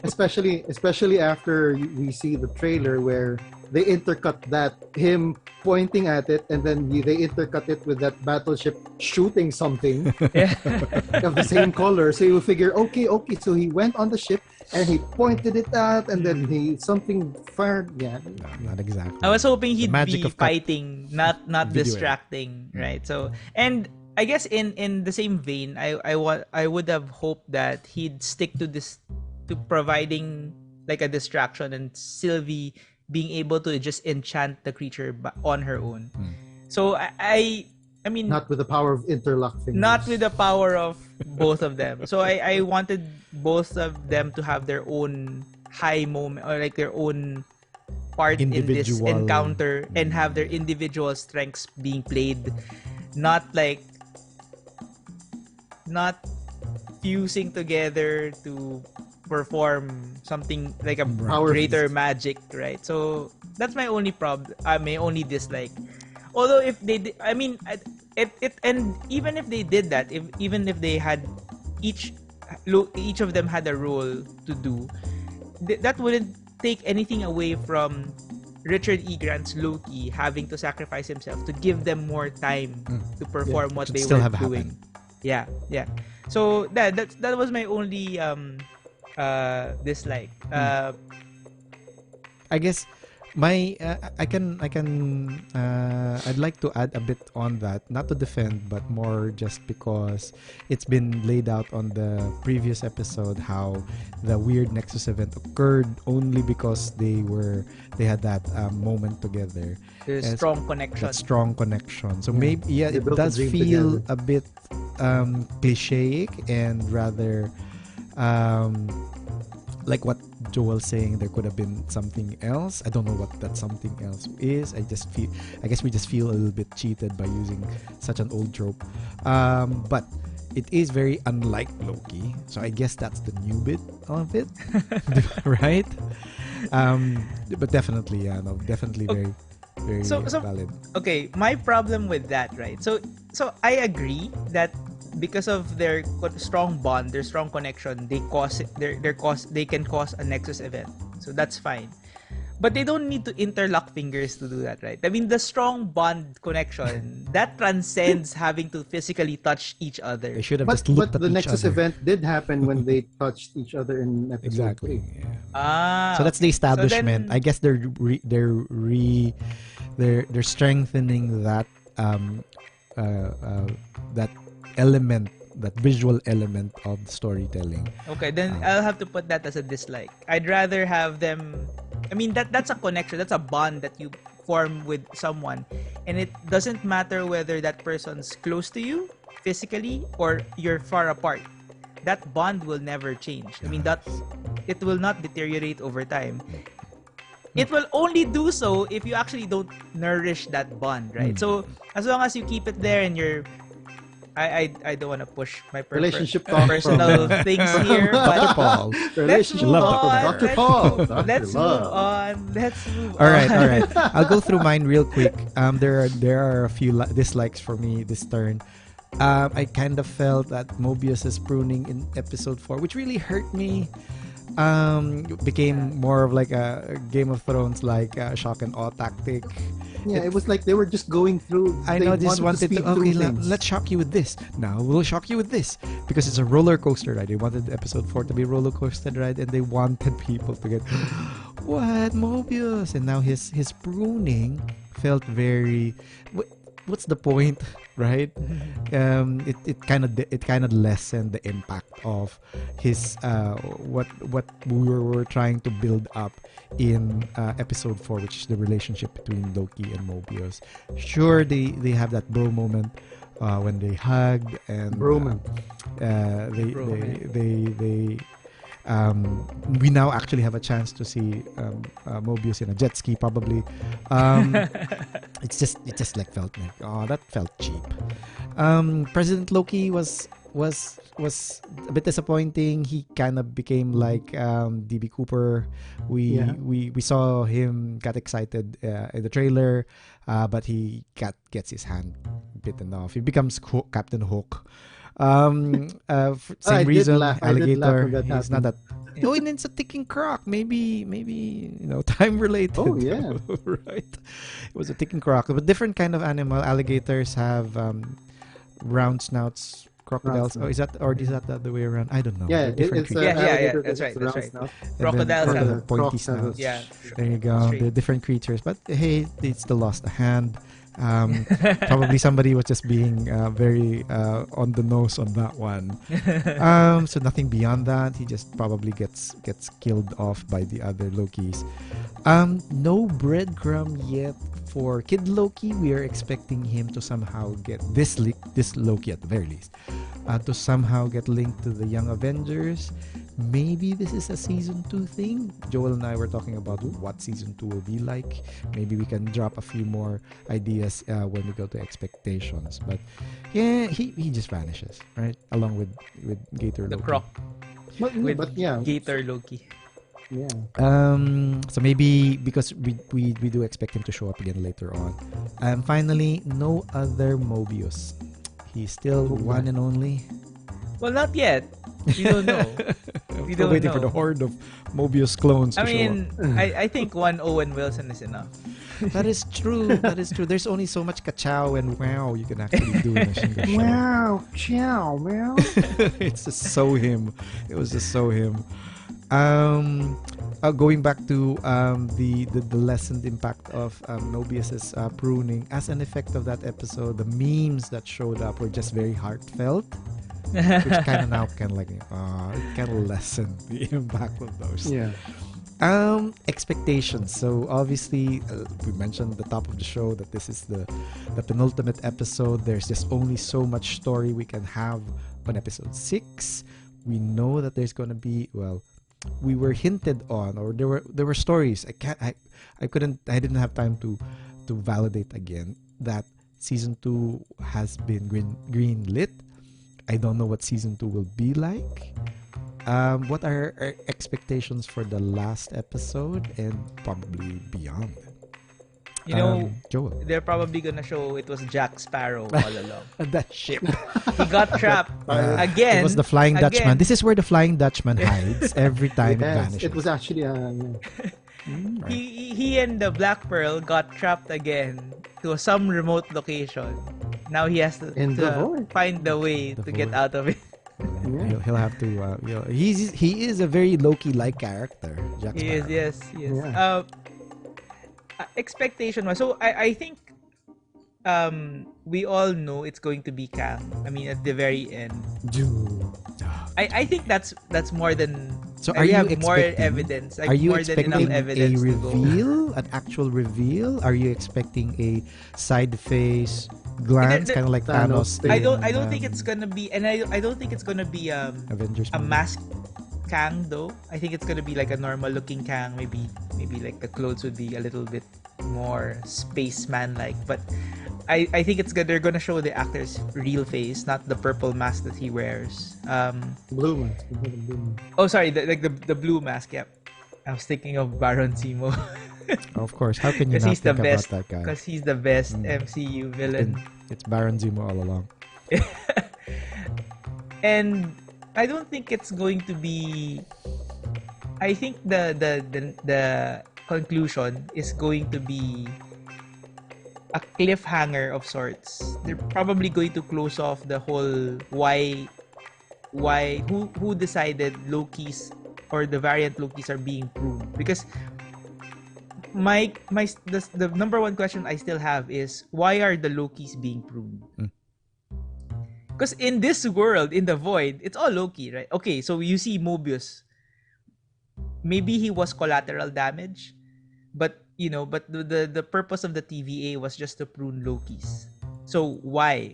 especially after we see the trailer where they intercut that him pointing at it, and then they intercut it with that battleship shooting something of the same color. So you figure, okay, so he went on the ship and he pointed it out, and then something fired. Yeah, no, not exactly. I was hoping he'd be fighting, not distracting, right? So, and I guess in the same vein, I would have hoped that he'd stick to this, to providing like a distraction, and Sylvie being able to just enchant the creature on her own. So I I mean, Not with the power of interlock fingers. not with the power of both of them. So I wanted both of them to have their own high moment, or like their own part in this Individual. encounter, and have their individual strengths being played, not fusing together to perform something like a Power greater fist. magic, right? So that's my only problem. My only dislike. Although if they, I mean, and even if they did that, even if they had each of them had a role to do, that wouldn't take anything away from Richard E. Grant's Loki having to sacrifice himself to give them more time to perform what should they still were have doing. happened. Yeah. So that was my only dislike. I guess my I'd like to add a bit on that, not to defend, but more just because it's been laid out on the previous episode how the weird Nexus event occurred only because they had that moment together. There's Yes, strong connection. that strong connection. So Yeah. maybe They it built a does dream feel together. a bit clichéic and rather like what Joel's saying, there could have been something else. I don't know what that something else is. I guess we just feel a little bit cheated by using such an old trope. But it is very unlike Loki. So I guess that's the new bit of it. Right? But definitely, definitely very, very So- valid. Okay, my problem with that, right? So I agree that because of their strong bond, their strong connection, they can cause a Nexus event. So that's fine. But they don't need to interlock fingers to do that, right? I mean, the strong bond connection that transcends having to physically touch each other. They should have But just looked at the each Nexus other. event did happen when they touched each other in episode Exactly. 3. Yeah. So that's the establishment. I guess they're strengthening that that element, that visual element of the storytelling. Okay, then I'll have to put that as a dislike. I'd rather have them. I mean, that's a connection. That's a bond that you form with someone, and it doesn't matter whether that person's close to you physically or you're far apart. That bond will never change. I mean, it will not deteriorate over time. It will only do so if you actually don't nourish that bond, right? So as long as you keep it there and you're, I don't want to push my Relationship talk personal from- things here, Dr. but Paul. Relationship Love talk from Dr. Dr. Paul. Dr. let's move Love. on. Let's move All right. on. I'll go through mine real quick. There are a few dislikes for me this turn. I kind of felt that Mobius's pruning in episode 4, which really hurt me. Became more of like a Game of Thrones like shock and awe tactic. Yeah, it was like they were just going through. I they know this wanted speed to okay, through things. let's shock you with this. Now we'll shock you with this because it's a roller coaster ride. They wanted episode 4 to be a roller coaster ride, and they wanted people to get what Mobius, and now his pruning felt very. What's the point, right? It kind of lessened the impact of his what we were trying to build up in episode 4, which is the relationship between Loki and Mobius. Sure, they have that bro moment when they hugged and Broman. they we now actually have a chance to see Mobius in a jet ski probably. It just like felt like, oh, that felt cheap. President Loki was a bit disappointing. He kind of became like DB Cooper. We saw him got excited in the trailer, but he gets his hand bitten off. He becomes Captain Hook. Same reason, alligator. He's not that. Oh, and it's a ticking clock. Maybe time related. Oh, yeah. Right. It was a ticking clock, but different kind of animal. Alligators have round snouts. Crocodiles. Round Oh, is that the other way around? I don't know. Yeah, They're different it's creatures. Yeah, alligator that's that right, has that's round right. snout. And then Crocodiles have pointy crocs have snouts. Yeah. There you go. Straight. They're different creatures, but hey, they still lost a hand. Probably somebody was just being very on the nose on that one. So nothing beyond that. He just probably gets killed off by the other Lokis. No breadcrumb yet for Kid Loki. We are expecting him to somehow get this Loki at the very least, to somehow get linked to the Young Avengers. Maybe this is a season 2 thing. Joel and I were talking about what season 2 will be like. Maybe we can drop a few more ideas when we go to expectations. But yeah, he just vanishes, right? Along with Gator The Loki. Croc. But yeah. Gator Loki. Yeah. So maybe because we do expect him to show up again later on. And finally, no other Mobius. He's still one and only. Well, not yet. We don't know. We Still don't waiting know. for the horde of Mobius clones to I show mean, up. I think one Owen Wilson is enough. That is true. That is true. There's only so much ka-chow and wow you can actually do in a single show. Wow, chow, meow. It's just so him. It was just so him. Going back to the lessened impact of Mobius's pruning as an effect of that episode, the memes that showed up were just very heartfelt, which kind of now kind of like it kind of lessened the impact of those. Yeah. Expectations. So obviously, we mentioned at the top of the show that this is the penultimate episode. There's just only so much story we can have on episode 6. We know that there's gonna be, well, we were hinted on, or there were stories. I didn't have time to validate again that season 2 has been green lit. I don't know what season 2 will be like. What are our expectations for the last episode and probably beyond? You know, Joel. they're probably gonna show it was Jack Sparrow all along. That ship. He got trapped again. It was the Flying again. Dutchman. This is where the Flying Dutchman hides every time it Yes, vanishes. it was actually He and the Black Pearl got trapped again to some remote location. Now he has to find the way to get out of it. Yeah. He'll have to. He is a very Loki-like character. Jack He is, Sparrow. yes. Yeah. Expectation was, so I think we all know it's going to be Kang. I mean, at the very end. I think that's more than. So we are you have more expecting- evidence? Like Are you more than enough expecting a evidence to go. reveal, an actual reveal? Are you expecting a side face glance, kind of like Thanos? Thanos I in, don't think it's gonna be, and I don't think it's gonna be Avengers. a movie. masked Kang though. I think it's gonna be like a normal looking Kang. Maybe like the clothes would be a little bit more spaceman like. But I think they're gonna show the actor's real face, not the purple mask that he wears. Blue mask. We had a blue mask. Oh, sorry, the blue mask. Yep. I was thinking of Baron Zemo. Of course. How can you Because not he's the think best. about that guy? Because he's the best MCU villain. It's Baron Zemo all along. And I don't think it's going to be. I think the conclusion is going to be a cliffhanger of sorts. They're probably going to close off the whole who decided Loki's or the variant Loki's are being pruned, because the number one question I still have is, why are the Lokis being pruned? Because in this world, in the void, it's all Loki, right? Okay, so you see Mobius. Maybe he was collateral damage, but the purpose of the TVA was just to prune Lokis. So why?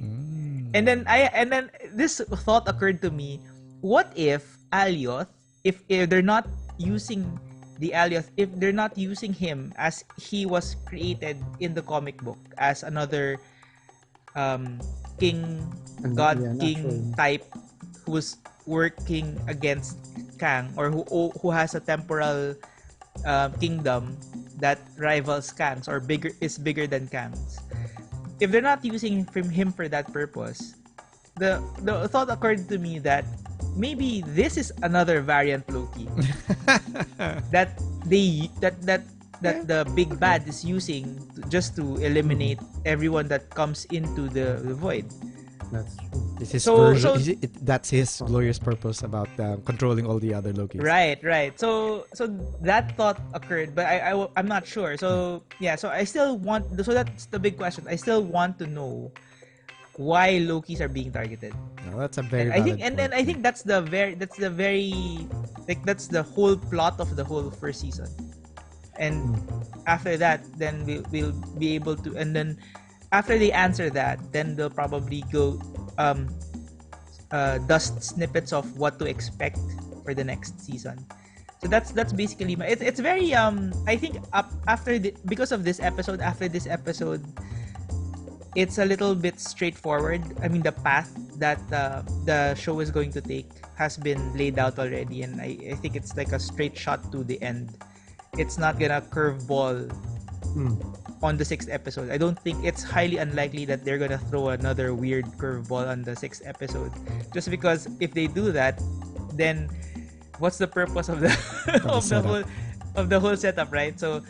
And then this thought occurred to me: what if Alioth, if they're not using the Alioth, if they're not using him as he was created in the comic book as another king, king type who's working against Kang, or who has a temporal kingdom that rivals Kang's or is bigger than Kang's. If they're not using him for that purpose, the thought occurred to me that maybe this is another variant Loki that the big bad is using just to eliminate everyone that comes into the void. That's true. Is his So- version? so- Is that's his glorious purpose about controlling all the other Lokis. Right. So that thought occurred, but I'm not sure. So yeah, so I still want. So that's the big question. I still want to know why Lokis are being targeted. No, that's a very And I think, valid and then point. I think that's the very, like that's the whole plot of the whole first season. And after that, then we'll be able to, and then after they answer that, then they'll probably go dust snippets of what to expect for the next season. So that's basically my. It's very I think because of this episode, after this episode, it's a little bit straightforward. I mean, the path that the show is going to take has been laid out already, and I think it's like a straight shot to the end. It's not gonna curveball on the 6th episode. I don't think, it's highly unlikely that they're gonna throw another weird curveball on the 6th episode. Just because if they do that, then what's the purpose of the of the whole setup, right? So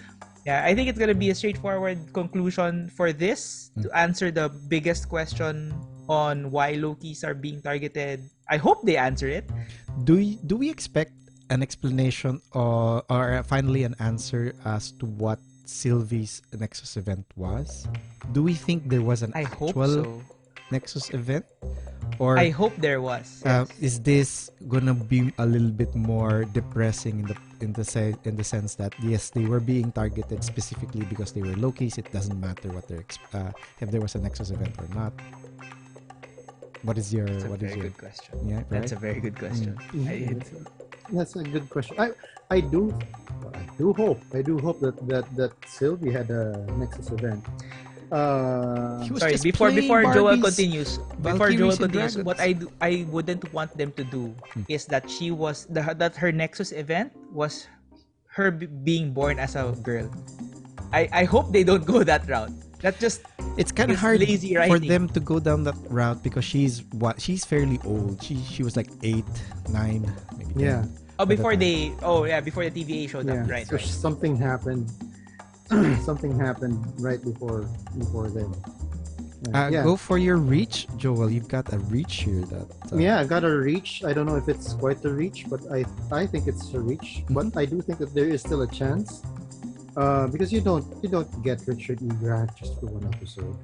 yeah, I think it's gonna be a straightforward conclusion for this to answer the biggest question on why Lokis are being targeted. I hope they answer it. Do we expect an explanation or finally an answer as to what Sylvie's Nexus event was? Do we think there was an I hope actual so. Nexus event, or I hope there was. Yes. is this gonna be a little bit more depressing in the sense that yes, they were being targeted specifically because they were Lokis. It doesn't matter what if there was a Nexus event or not. What is your That's a very good question. Yeah, right? That's a very good question. That's a good question. I do hope that Sylvie had a Nexus event. He was Sorry, just before playing Joel Barbies, continues, Valkyries and Dragons. what I wouldn't want them to do is that that her Nexus event was her being born as a girl. I hope they don't go that route. That just It's kind of It's hard lazy for writing. them to go down that route because she's fairly old. She was like 8, 9, maybe 10. Yeah. before the before the TVA showed up, right? So something happened. Something happened right before then. Go for your reach, Joel. You've got a reach here that. Yeah, I got a reach. I don't know if it's quite a reach, but I think it's a reach. But I do think that there is still a chance, because you don't get Richard E. Grant just for one episode.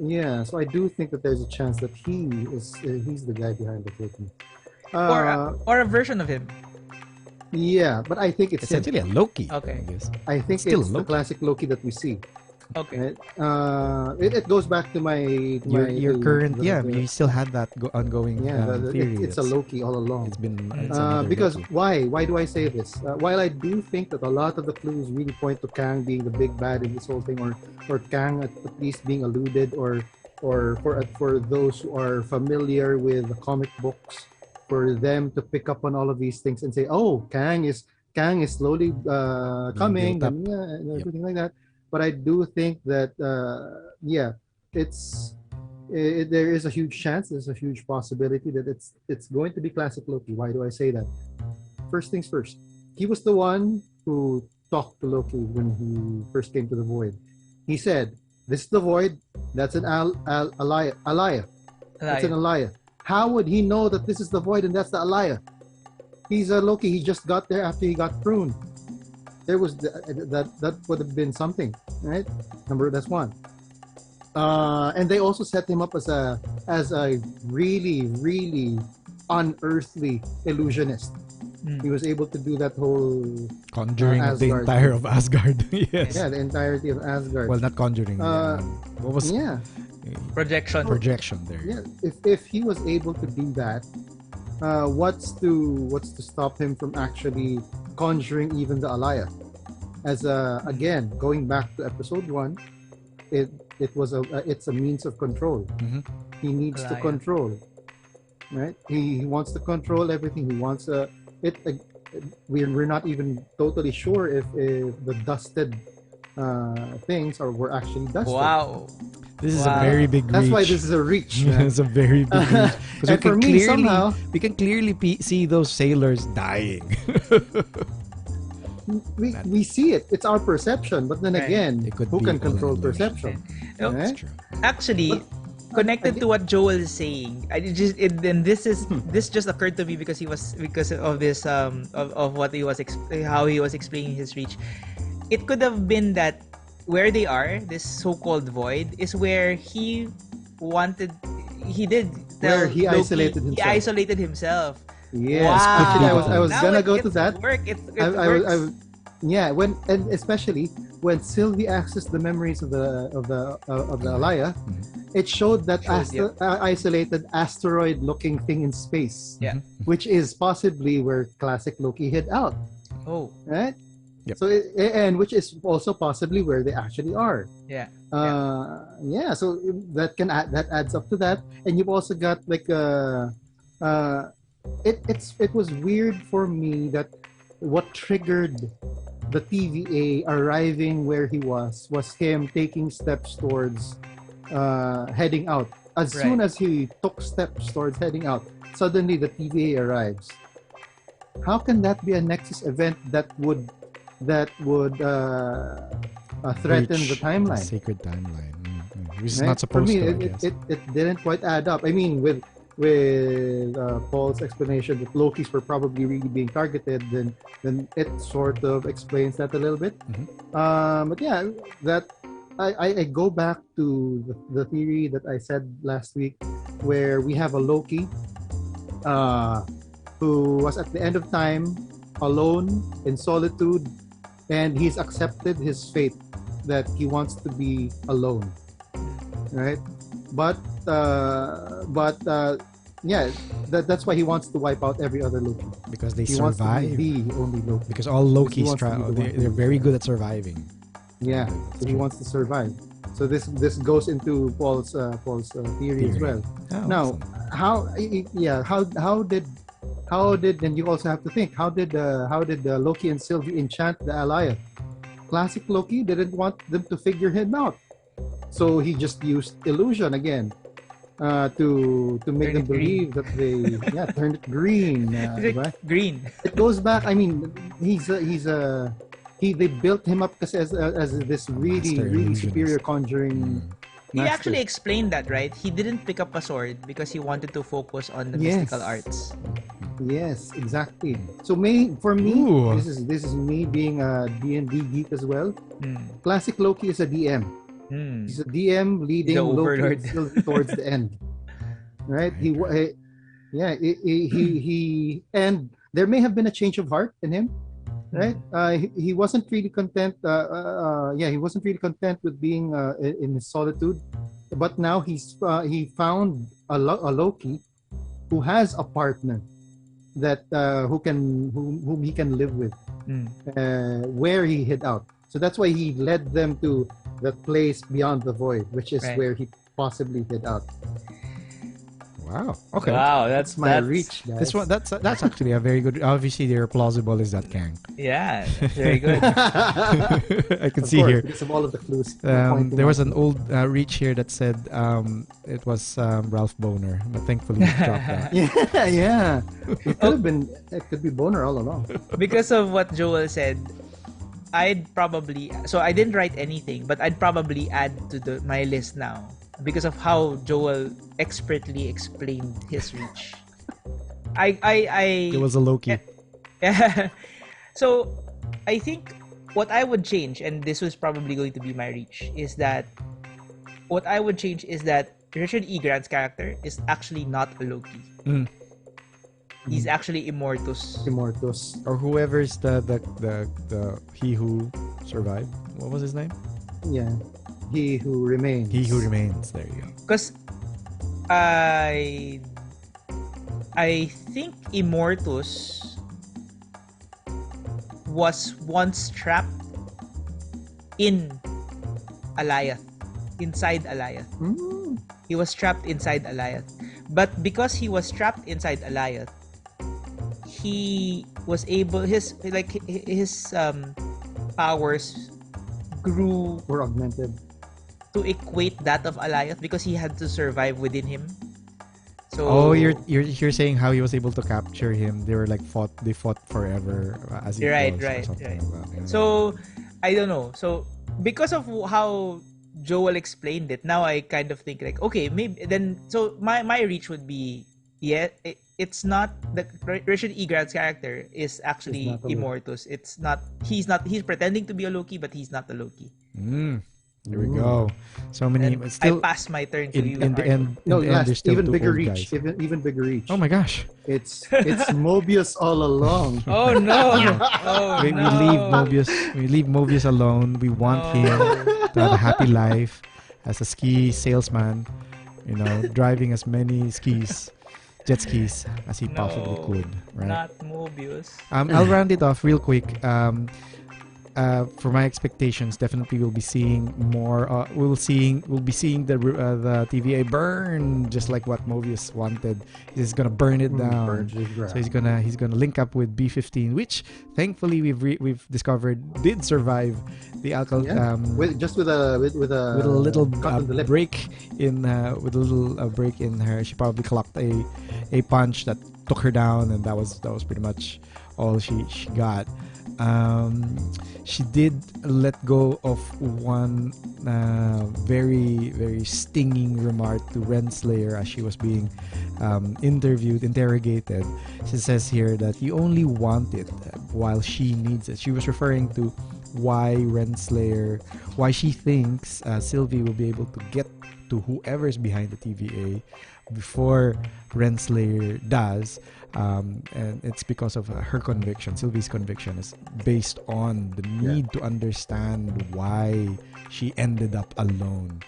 Yeah, so I do think that there's a chance that he's the guy behind the curtain. Or a version of him. Yeah, but I think it's essentially a Loki. Okay. I guess. I think Still it's the Loki. classic Loki that we see. Okay. Right? It goes back to my Your current, you still had that ongoing theory. it's a Loki all along. It's been it's another Because Loki. why do I say this? While I do think that a lot of the clues really point to Kang being the big bad in this whole thing, or Kang at least being alluded, or for those who are familiar with the comic books, for them to pick up on all of these things and say, oh, Kang is slowly coming, built up. and everything like that. But I do think that there is a huge chance, there's a huge possibility that it's going to be classic Loki. Why do I say that? First things first, he was the one who talked to Loki when he first came to the Void. He said, "This is the Void. That's an Alaya. That's an Alaya." How would he know that this is the Void and that's the Alaya? He's a Loki. He just got there after he got pruned. There was that would have been something, right? That's one. And they also set him up as a really, really unearthly illusionist. He was able to do that whole Conjuring the Asgard. entire of Asgard. Yes. the entirety of Asgard. Well, not conjuring. What was Projection. projection there? Yeah, if he was able to do that, what's to stop him from actually conjuring even the Alaya? As again, going back to episode 1, it's a means of control. He needs to Alaya. control, right? He wants to control everything. He wants we're not even totally sure if the dusted things were actually dusted. Wow. This is a very big reach. That's why this is a reach. man. It's a very big reach. 'Cause And for me, somehow, we can clearly see those sailors dying. we see it. It's our perception. But then Right. again, It could who be can all control an illusion. perception? Oh, Right? That's true. Actually, connected to what Joel is saying, and this just occurred to me because of this of what he was how he was explaining his reach. It could have been that where they are, this so-called void, is where he did tell Where he Loki, isolated himself. He isolated himself. Yes, Wow. actually, I was Now gonna go it to that. Work. It I works. yeah, and especially when Sylvie accessed the memories of the Alaya, it showed that isolated asteroid-looking thing in space. Yeah. Which is possibly where classic Loki hid out. Oh. Right. Yep. So and which is also possibly where they actually are. Yeah. Yeah. So that adds up to that, and you've also got like it was weird for me that what triggered the TVA arriving where he was him taking steps towards heading out. As soon as he took steps towards heading out, suddenly the TVA arrives. How can that be a Nexus event that would threaten the timeline? The sacred timeline. Which is Right? not supposed For me, to. I guess. it didn't quite add up. I mean, with Paul's explanation that Lokis were probably really being targeted, then it sort of explains that a little bit. But yeah, that I go back to the theory that I said last week, where we have a Loki who was at the end of time, alone in solitude, and he's accepted his fate that he wants to be alone, right? But yeah, that's why he wants to wipe out every other Loki, because they he wants to survive. be the only Loki. Because all Lokis wants to be the one they're very good at surviving. Yeah, so he wants to survive. So this goes into Paul's theory as well. Oh, Now, how did and you also have to think, how did Loki and Sylvie enchant the Alliance? Classic Loki didn't want them to figure him out, so he just used illusion again to make them believe that they turned it green. Right? Green. It goes back. I mean, they built him up as this really superior conjuring. He actually explained that, right? He didn't pick up a sword because he wanted to focus on the mystical arts. Yes, exactly. So for me, this is me being a D&D geek as well. Classic Loki is a DM. He's a DM leading Loki towards the end. Right? He and there may have been a change of heart in him. Right? He wasn't really content. He wasn't really content with being in his solitude, but now he found a Loki who has a partner that whom he can live with, where he hid out. So that's why he led them to the place beyond the void, which is where he possibly hid out. Wow. Okay. Wow, that's my reach, guys. This one, that's actually a very good. Obviously, they're plausible. Is that Kang? Yeah, very good. I can Of see course, here. because of all of the clues. There was an old reach here that said it was Ralph Boner, but thankfully he dropped that. Yeah. It could have been. It could be Boner all along. Because of what Joel said, I didn't write anything, but I'd probably add to my list now because of how Joel expertly explained his reach. It was a Loki. Yeah. So I think what I would change, and this was probably going to be my reach, is that what I would change is that Richard E. Grant's character is actually not a Loki. He's actually Immortus. Or whoever's the he who survived. What was his name? Yeah. He who remains. He who remains. There you go. Because I think Immortus was once trapped in Alliance, inside Alliance. He was trapped inside Alliance. But because he was trapped inside Alliance, he was able his powers were augmented to equate that of Alliance because he had to survive within him. So you're saying how he was able to capture him. They were like they fought forever as he right. like that, yeah. So I don't know. So because of how Joel explained it, now I kind of think like, okay, maybe then. So my reach would be, it's not the Richard E. Grant's character is actually He's not a Loki. Immortus. It's not. He's not. He's pretending to be a Loki, but he's not a Loki. There we go. So many. And Still, I pass my turn to you. in the Arnold. end, No, in the end, there's last, still even two bigger old reach. guys. Even bigger reach. Oh my gosh. It's Mobius all along. Oh no! Oh We no! leave Mobius. We leave Mobius alone. We want him to have a happy life as a ski salesman. You know, driving as many jet skis as he possibly No, could. Right. Not Mobius. I'll round it off real quick. For my expectations, definitely we'll be seeing more. We'll be seeing the TVA burn, just like what Mobius wanted. He's gonna burn it down. Burns his ground. So he's gonna link up with B-15, which thankfully we've discovered did survive the alcohol. with a With a little cut in the lip. break in break in her, she probably clocked a punch that took her down, and that was pretty much all she got. She did let go of one very, very stinging remark to Renslayer as she was being interrogated. She says here that you only want it while she needs it. She was referring to why she thinks Sylvie will be able to get to whoever is behind the TVA before Renslayer does. And it's because of her conviction. Sylvie's conviction is based on the need to understand why she ended up alone.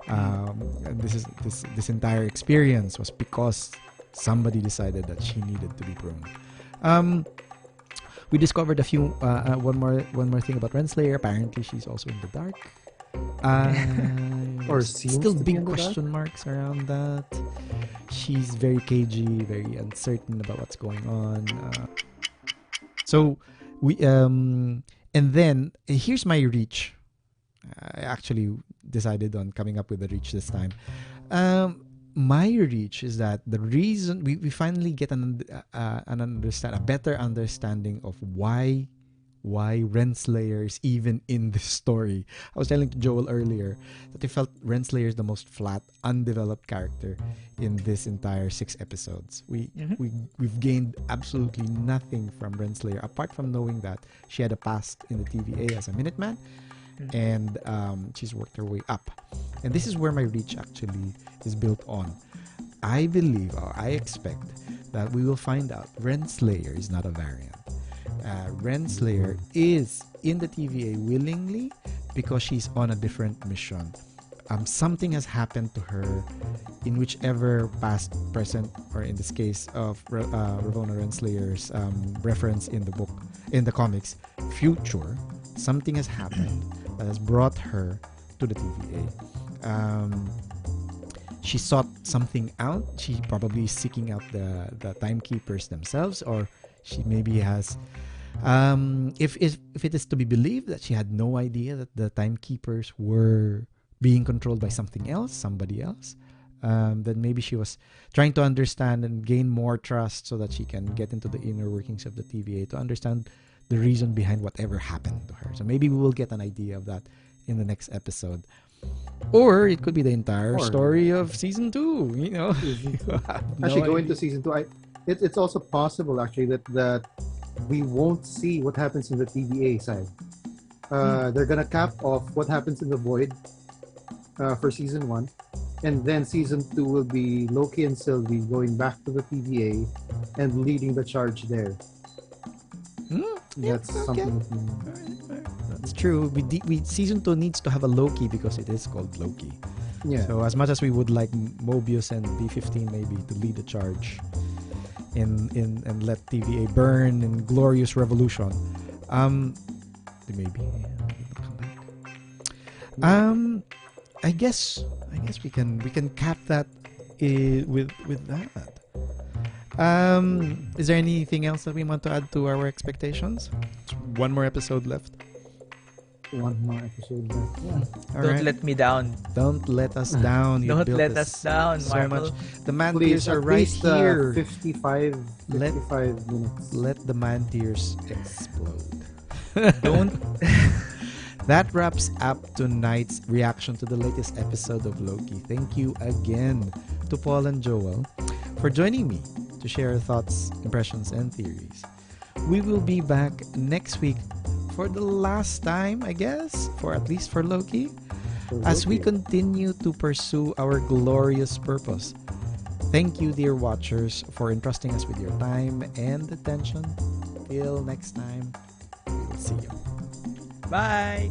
And this entire experience was because somebody decided that she needed to be pruned. We discovered one more thing about Renslayer. Apparently, she's also in the dark. Or seems still to be big in the dark? question marks around that. She's very cagey, very uncertain about what's going on. So we and then here's my reach. I actually decided on coming up with a reach this time. My reach is that the reason we finally get a better understanding of why Renslayer is even in this story. I was telling to Joel earlier that I felt Renslayer is the most flat, undeveloped character in this entire 6 episodes. We've gained absolutely nothing from Renslayer apart from knowing that she had a past in the TVA as a Minuteman, and she's worked her way up. And this is where my reach actually is built on. I believe, or I expect, that we will find out Renslayer is not a variant. Renslayer is in the TVA willingly because she's on a different mission. Something has happened to her in whichever past, present, or in this case of Ravonna Renslayer's reference in the comics, future. Something has happened that has brought her to the TVA. She sought something out. She probably is seeking out the timekeepers themselves, or she maybe has. If it is to be believed that she had no idea that the timekeepers were being controlled by something else, somebody else, then maybe she was trying to understand and gain more trust so that she can get into the inner workings of the TVA to understand the reason behind whatever happened to her. So maybe we will get an idea of that in the next episode. Or it could be the entire story of season 2, you know. Actually, going to season 2, it's also possible actually that we won't see what happens in the TVA side. They're gonna cap off what happens in the Void for season 1, and then season 2 will be Loki and Sylvie going back to the TVA and leading the charge there. That's something. That's true. We season 2 needs to have a Loki because it is called Loki. Yeah. So as much as we would like Mobius and B-15 maybe to lead the charge and let TVA burn in glorious revolution, maybe come back. I guess we can cap that with that. Is there anything else that we want to add to our expectations? One more episode left. One more episode left. Yeah. Don't let me down. Don't let us down. You Don't built let us down, so Marvel. much. The man Please, tears are at right least, here. 55 minutes. Let the man tears explode. Don't That wraps up tonight's reaction to the latest episode of Loki. Thank you again to Paul and Joel for joining me to share thoughts, impressions, and theories. We will be back next week for the last time, I guess, for at least for Loki, as we continue to pursue our glorious purpose. Thank you, dear watchers, for entrusting us with your time and attention. Till next time, we will see you. Bye!